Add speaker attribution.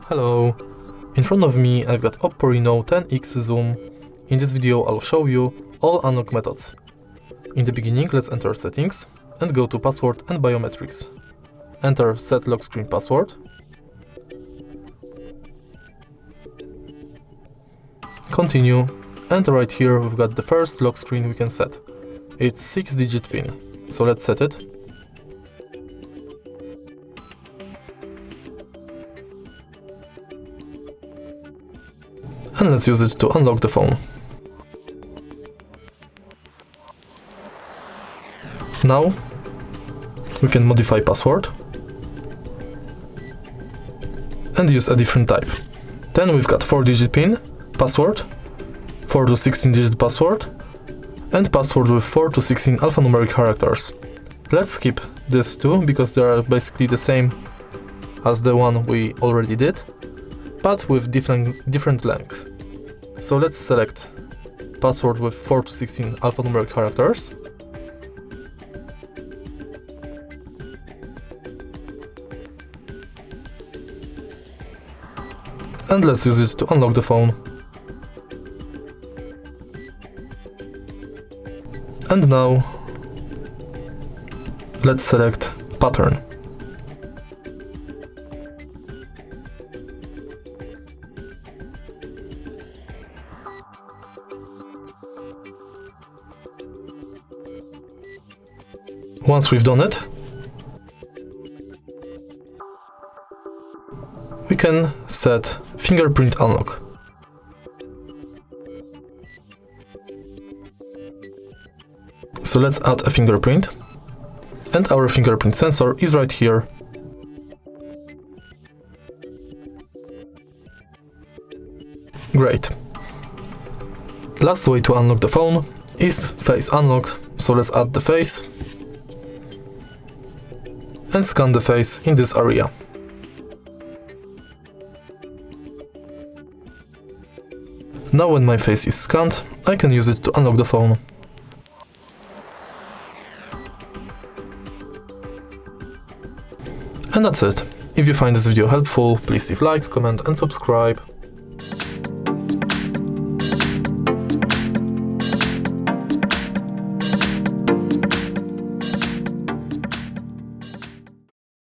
Speaker 1: Hello, in front of me I've got OPPO Reno 10x zoom. In this video I'll show you all unlock methods. In the beginning let's enter settings and go to password and biometrics. Enter set lock screen password. Continue, and right here we've got the first lock screen we can set. It's 6-digit PIN, so let's set it. And let's use it to unlock the phone. Now we can modify password and use a different type. Then we've got 4-digit PIN, password, 4 to 16-digit password, and password with 4 to 16 alphanumeric characters. Let's skip this two because they are basically the same as the one we already did, but with different length. So let's select password with 4 to 16 alphanumeric characters. And let's use it to unlock the phone. And now let's select pattern. Once we've done it, we can set fingerprint unlock. So let's add a fingerprint, and our fingerprint sensor is right here. Great. Last way to unlock the phone is face unlock, so let's add the face and scan the face in this area. Now when my face is scanned, I can use it to unlock the phone. And that's it. If you find this video helpful, please leave like, comment and subscribe.